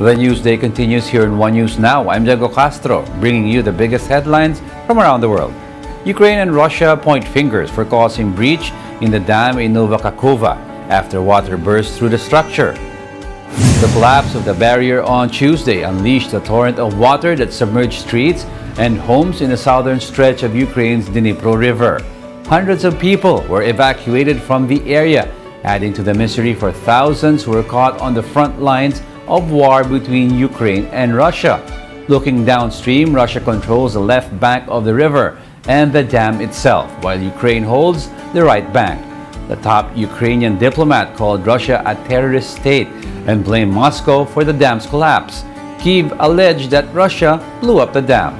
The Newsday continues here in One News Now. I'm Diego Castro, bringing you the biggest headlines from around the world. Ukraine and Russia point fingers for causing breach in the dam in Nova Kakhovka after water burst through the structure. The collapse of the barrier on Tuesday unleashed a torrent of water that submerged streets and homes in the southern stretch of Ukraine's Dnipro River. Hundreds of people were evacuated from the area, adding to the misery for thousands who were caught on the front lines of war between Ukraine and Russia. Looking downstream, Russia controls the left bank of the river and the dam itself, while Ukraine holds the right bank. The top Ukrainian diplomat called Russia a terrorist state and blamed Moscow for the dam's collapse. Kyiv alleged that Russia blew up the dam.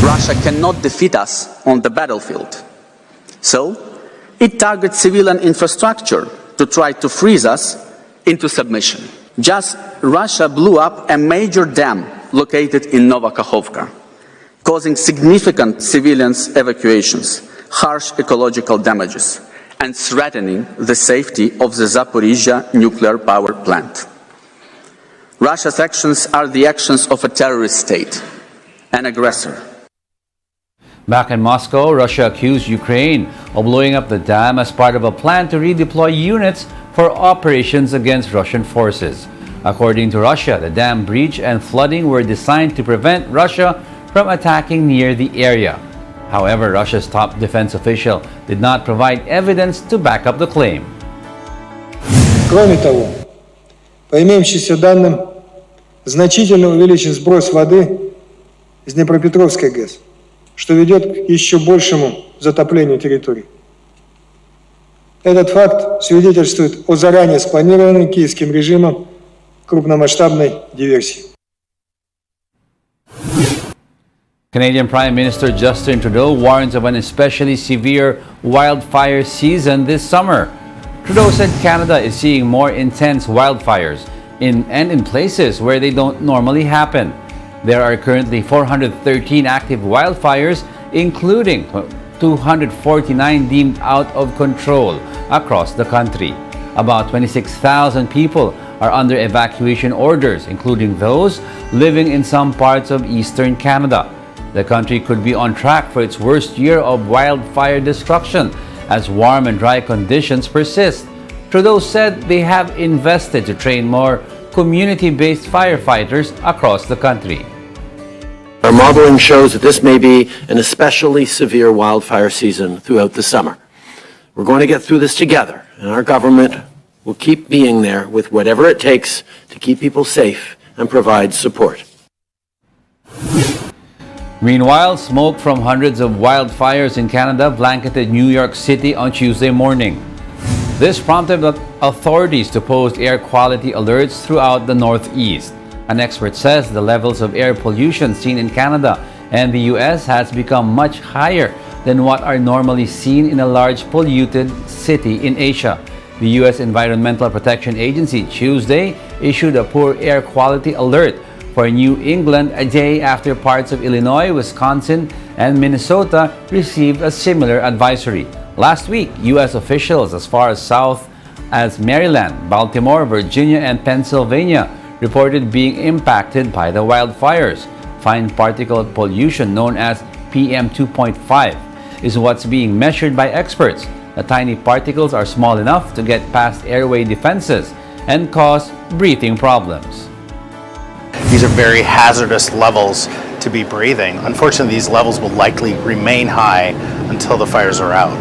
Russia cannot defeat us on the battlefield. So, it targets civilian infrastructure to try to freeze us into submission. Just Russia blew up a major dam located in Nova Kakhovka, causing significant civilians' evacuations, harsh ecological damages, and threatening the safety of the Zaporizhzhia nuclear power plant. Russia's actions are the actions of a terrorist state, an aggressor. Back in Moscow, Russia accused Ukraine of blowing up the dam as part of a plan to redeploy units for operations against Russian forces. According to Russia, the dam breach and flooding were designed to prevent Russia from attacking near the area. However, Russia's top defense official did not provide evidence to back up the claim. Кроме того, по имеющимся данным, значительно увеличен сброс воды из Днепропетровской ГЭС, что ведет к еще большему затоплению территорий. Этот факт свидетельствует о заранее спланированной киевским режимом крупномасштабной диверсии. Canadian Prime Minister Justin Trudeau warns of an especially severe wildfire season this summer. Trudeau said Canada is seeing more intense wildfires in places where they don't normally happen. There are currently 413 active wildfires, including 249 deemed out of control across the country. About 26,000 people are under evacuation orders, including those living in some parts of eastern Canada. The country could be on track for its worst year of wildfire destruction as warm and dry conditions persist. Trudeau said they have invested to train more community-based firefighters across the country. Our modeling shows that this may be an especially severe wildfire season throughout the summer. We're going to get through this together, and our government will keep being there with whatever it takes to keep people safe and provide support. Meanwhile, smoke from hundreds of wildfires in Canada blanketed New York City on Tuesday morning. This prompted authorities to post air quality alerts throughout the Northeast. An expert says the levels of air pollution seen in Canada and the US has become much higher than what are normally seen in a large polluted city in Asia. The US Environmental Protection Agency Tuesday issued a poor air quality alert for New England a day after parts of Illinois, Wisconsin, and Minnesota received a similar advisory. Last week, US officials as far as south as Maryland, Baltimore, Virginia, and Pennsylvania reported being impacted by the wildfires. Fine particle pollution, known as PM 2.5, is what's being measured by experts. The tiny particles are small enough to get past airway defenses and cause breathing problems. These are very hazardous levels to be breathing. Unfortunately, these levels will likely remain high until the fires are out.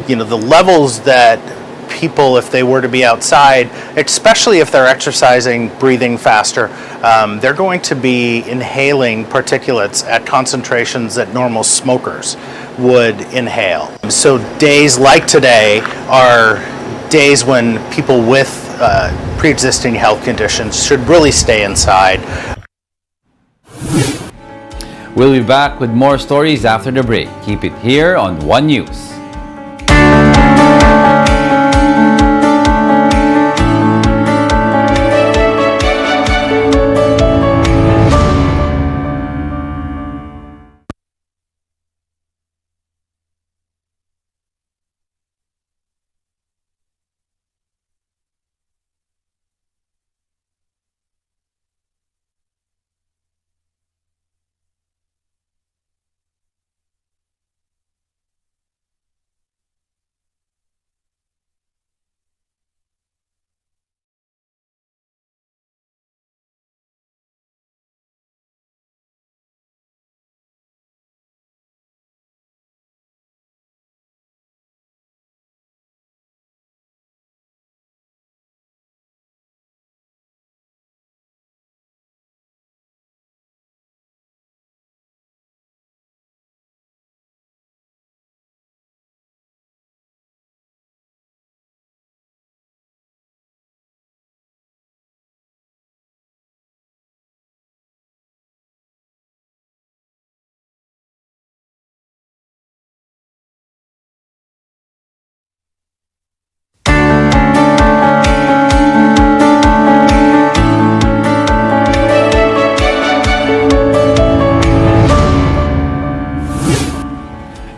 You know, the levels that people, if they were to be outside, especially if they're exercising, breathing faster, they're going to be inhaling particulates at concentrations that normal smokers would inhale. So days like today are days when people with pre-existing health conditions should really stay inside. We'll be back with more stories after the break. Keep it here on One News.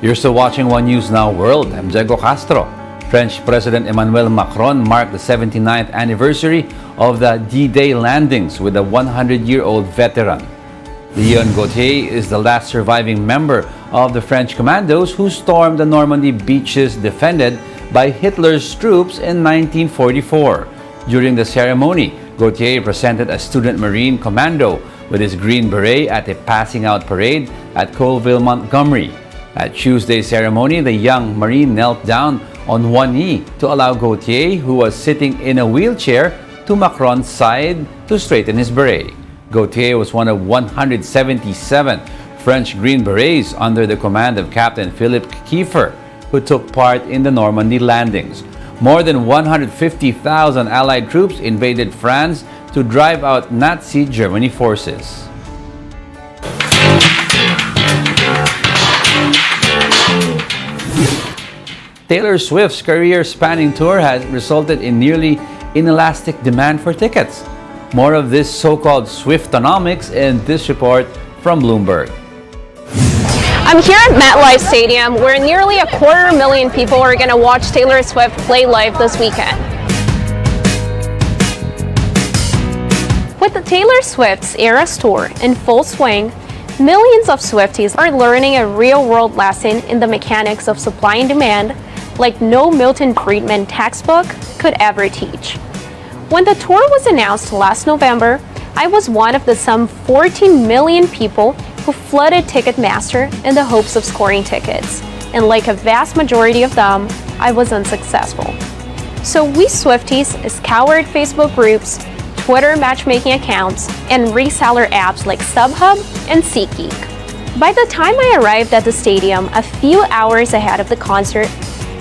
You're still watching One News Now World. I'm Diego Castro. French President Emmanuel Macron marked the 79th anniversary of the D-Day landings with a 100-year-old veteran. Leon Gauthier is the last surviving member of the French commandos who stormed the Normandy beaches defended by Hitler's troops in 1944. During the ceremony, Gauthier presented a student Marine commando with his green beret at a passing out parade at Colville, Montgomery. At Tuesday's ceremony, the young Marine knelt down on one knee to allow Gauthier, who was sitting in a wheelchair, to Macron's side to straighten his beret. Gauthier was one of 177 French Green Berets under the command of Captain Philippe Kiefer, who took part in the Normandy landings. More than 150,000 Allied troops invaded France to drive out Nazi Germany forces. Taylor Swift's career-spanning tour has resulted in nearly inelastic demand for tickets. More of this so-called Swiftonomics in this report from Bloomberg. I'm here at MetLife Stadium, where nearly 250,000 people are going to watch Taylor Swift play live this weekend. With the Taylor Swift's Eras Tour in full swing, millions of Swifties are learning a real-world lesson in the mechanics of supply and demand like no Milton Friedman textbook could ever teach. When the tour was announced last November, I was one of the some 14 million people who flooded Ticketmaster in the hopes of scoring tickets. And like a vast majority of them, I was unsuccessful. So we Swifties scoured Facebook groups, Twitter matchmaking accounts, and reseller apps like StubHub and SeatGeek. By the time I arrived at the stadium a few hours ahead of the concert,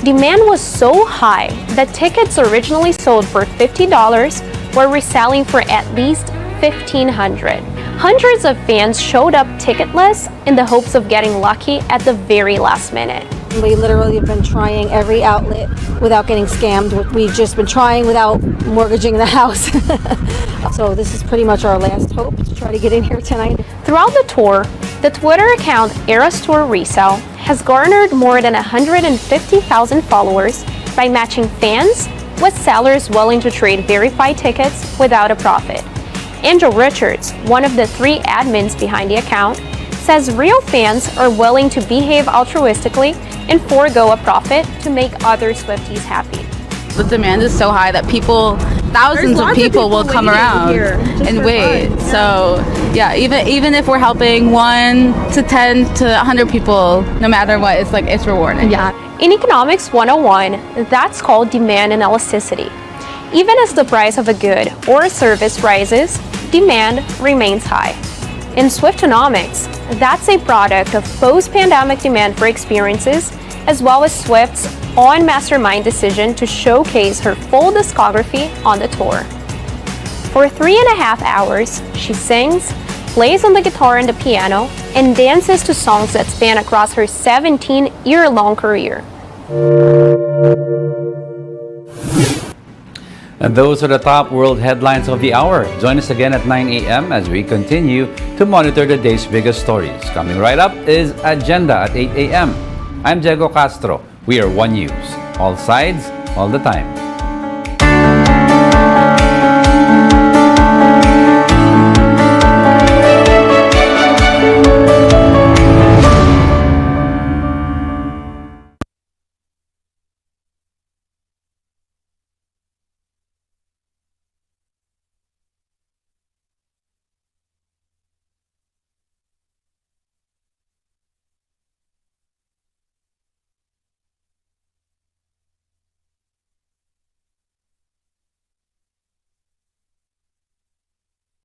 demand was so high that tickets originally sold for $50 were reselling for at least $1,500. Hundreds of fans showed up ticketless in the hopes of getting lucky at the very last minute. We literally have been trying every outlet without getting scammed. We've just been trying without mortgaging the house. So this is pretty much our last hope to try to get in here tonight. Throughout the tour, the Twitter account Eras Tour Resale has garnered more than 150,000 followers by matching fans with sellers willing to trade verified tickets without a profit. Angel Richards, one of the 3 admins behind the account, says real fans are willing to behave altruistically and forego a profit to make other Swifties happy. The demand is so high that thousands of people will come around and wait. So yeah, even if we're helping 1 to 10 to 100 people, no matter what, it's rewarding. Yeah. In Economics 101, that's called demand and elasticity. Even as the price of a good or a service rises, demand remains high. In Swiftonomics, that's a product of post-pandemic demand for experiences, as well as Swift's own mastermind decision to showcase her full discography on the tour. For 3.5 hours, she sings, plays on the guitar and the piano, and dances to songs that span across her 17-year-long career. And those are the top world headlines of the hour. Join us again at 9 a.m. as we continue to monitor the day's biggest stories. Coming right up is Agenda at 8 a.m. I'm Diego Castro. We are One News. All sides, all the time.